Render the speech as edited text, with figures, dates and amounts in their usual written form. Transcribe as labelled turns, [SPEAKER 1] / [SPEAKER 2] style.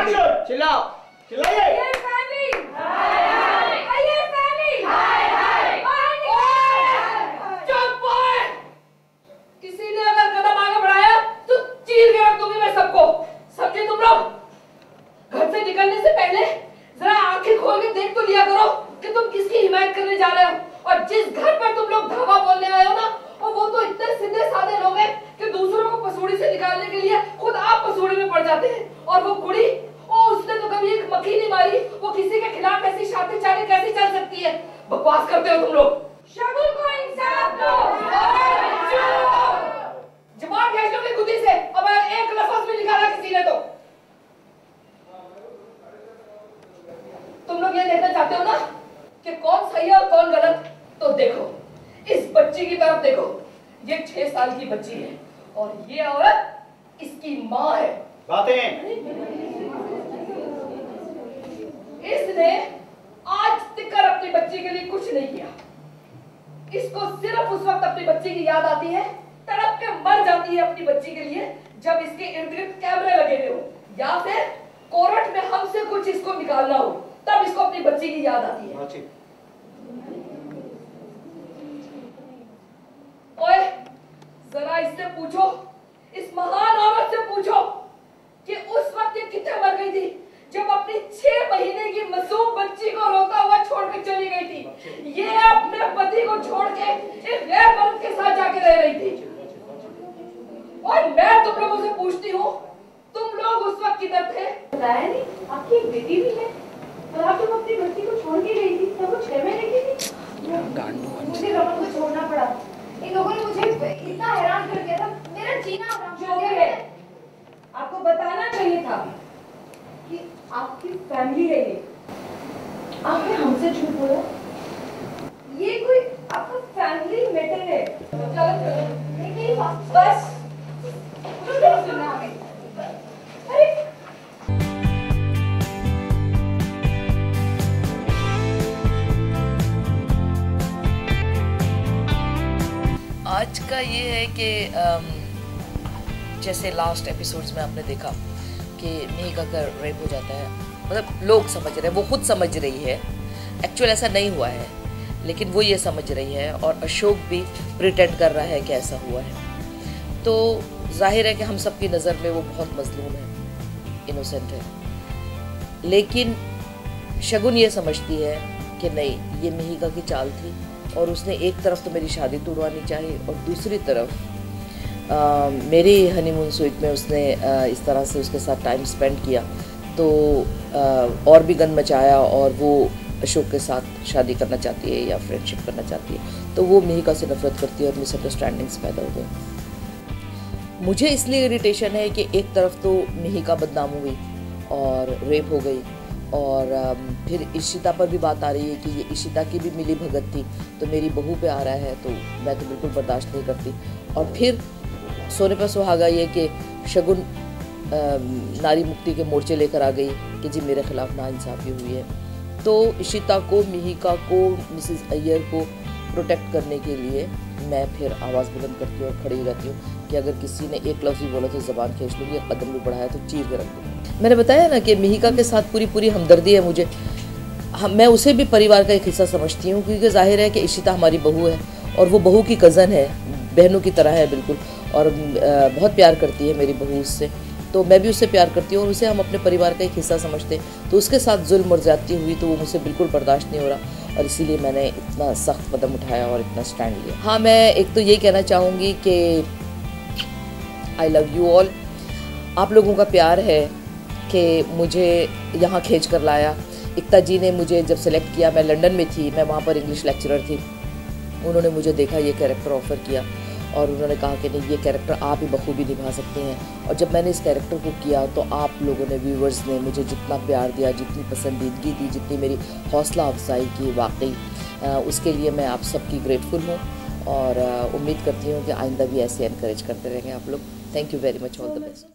[SPEAKER 1] Action चिल्लाओ चिल्लाइए
[SPEAKER 2] किसी ने अगर कदम आगे बढ़ाया तो चीर के रख दूंगी मैं सबको। समझे तुम लोग? घर से निकलने से पहले जरा आंखें खोल के देख तो लिया करो कि तुम किसकी हिमायत करने जा रहे हो। और जिस घर पर तुम लोग धावा बोलने आए हो ना, और वो तो इतने सीधे साधे लोग हैं कि दूसरों को पसूड़ी से निकालने के लिए खुद आप पसूड़ी में पड़ जाते हैं। और वो कुड़ी, उसने तो कभी एक मक्खी नहीं मारी, वो किसी के खिलाफ ऐसी शादी चाले कैसी चल सकती है? बकवास करते हो तुम लोग। शगुन को इंसाफ दो। जबान खींच लो खुदी से, अब एक लफ्ज भी निकाला किसी ने तो। तुम लोग ये देखना चाहते हो ना कि कौन सही है और कौन गलत? तो देखो, इस बच्ची की तरफ देखो। ये 6 साल की बच्ची है और ये औरत इसकी माँ है।
[SPEAKER 1] बातें
[SPEAKER 2] इसने आज तक अपनी बच्ची के लिए कुछ नहीं किया। इसको सिर्फ उस वक्त अपनी बच्ची की याद आती है, तड़प के मर जाती है अपनी बच्ची के लिए, जब इसके इर्द गिर्द कैमरे लगे हुए हो या फिर कोर्ट में हमसे कुछ इसको निकालना हो, तब इसको अपनी बच्ची की याद आती है। ओए, जरा इससे पूछो, इस महान औरत से पूछो कि उस वक्त ये कितने मर गई थी जब अपनी 6 महीने की मासूम बच्ची को रोता हुआ छोड़कर चली गई थी। ये अपने पति को छोड़ के एक गैर मर्द के साथ जाके रह रही थी। और मैं तुम लोगों से पूछती हूँ, तुम लोग उस वक्त किधर थे?
[SPEAKER 3] बताया नहीं, आपकी एक बेटी भी है और आप जब अपनी बच्ची को छोड़ के गई थी तब वो 6 महीने की थी। मुझे रमन को छोड़ना पड़ा। इन लोगों ने मुझे इतना हैरान कर दिया था, मेरा जीना हराम हो गया है। आपको बताना चाहिए था कि आपकी फैमिली है ये। आपने हमसे झूठ बोला। ये कोई आपका फैमिली मैटर है। नहीं बस सुनना हमें। अरे
[SPEAKER 4] आज का ये है कि जैसे लास्ट एपिसोड्स में आपने देखा कि मिहिका का रेप हो जाता है। मतलब लोग समझ रहे हैं, वो खुद समझ रही है, एक्चुअल ऐसा नहीं हुआ है, लेकिन वो ये समझ रही है और अशोक भी प्रिटेंड कर रहा है कि ऐसा हुआ है। तो जाहिर है कि हम सबकी नज़र में वो बहुत मजलूम है, इनोसेंट है। लेकिन शगुन ये समझती है कि नहीं, ये मिहिका की चाल थी और उसने एक तरफ तो मेरी शादी तोड़वानी चाहिए और दूसरी तरफ मेरी हनीमून स्वीट में उसने इस तरह से उसके साथ टाइम स्पेंड किया तो और भी गंद मचाया और वो अशोक के साथ शादी करना चाहती है या फ्रेंडशिप करना चाहती है। तो वो मिहिका से नफरत करती है और मिसअंडरस्टैंडिंग्स पैदा हो गई। मुझे इसलिए इरिटेशन है कि एक तरफ तो मिहिका बदनाम हुई और रेप हो गई और फिर इशिता पर भी बात आ रही है कि ये इशिता की भी मिली भगत थी, तो मेरी बहू पे आ रहा है, तो मैं तो बिल्कुल बर्दाश्त नहीं करती। और फिर सोने पर सुहागा ये कि शगुन नारी मुक्ति के मोर्चे लेकर आ गई कि जी मेरे खिलाफ नाइंसाफ़ी हुई है। तो इशिता को, मिहिका को, मिसेस अय्यर को प्रोटेक्ट करने के लिए मैं फिर आवाज़ बुलंद करती हूँ और खड़ी रहती हूँ कि अगर किसी ने एक लफ्ज़ भी बोला तो ज़बान खींच लूँगी, कदम भी बढ़ाया तो चीर के रख दूँगी। मैंने बताया ना कि मिहिका के साथ पूरी हमदर्दी है मुझे। मैं उसे भी परिवार का एक हिस्सा समझती हूँ, क्योंकि जाहिर है कि इशिता हमारी बहू है और वो बहू की कज़न है, बहनों की तरह है बिल्कुल, और बहुत प्यार करती है मेरी बहू उससे, तो मैं भी उससे प्यार करती हूँ और उसे हम अपने परिवार का एक हिस्सा समझते हैं। तो उसके साथ जुल्म और ज़्यादती हुई तो वो मुझसे बिल्कुल बर्दाश्त नहीं हो रहा और इसीलिए मैंने इतना सख्त कदम उठाया और इतना स्टैंड लिया। हाँ, मैं एक तो ये कहना चाहूँगी कि आई लव यू ऑल। आप लोगों का प्यार है कि मुझे यहाँ खींच कर लाया। इक्ता जी ने मुझे जब सेलेक्ट किया, मैं लंदन में थी, मैं वहाँ पर इंग्लिश लेक्चरर थी, उन्होंने मुझे देखा, ये कैरेक्टर ऑफ़र किया और उन्होंने कहा कि नहीं, ये कैरेक्टर आप ही बखूबी निभा सकते हैं। और जब मैंने इस कैरेक्टर को किया तो आप लोगों ने, व्यूवर्स ने मुझे जितना प्यार दिया, जितनी पसंदीदगी दी, जितनी मेरी हौसला अफजाई की, वाकई उसके लिए मैं आप सबकी ग्रेटफुल हूँ और उम्मीद करती हूँ कि आइंदा भी ऐसे एनकरेज करते रहेंगे आप लोग। Thank you very much, all the best.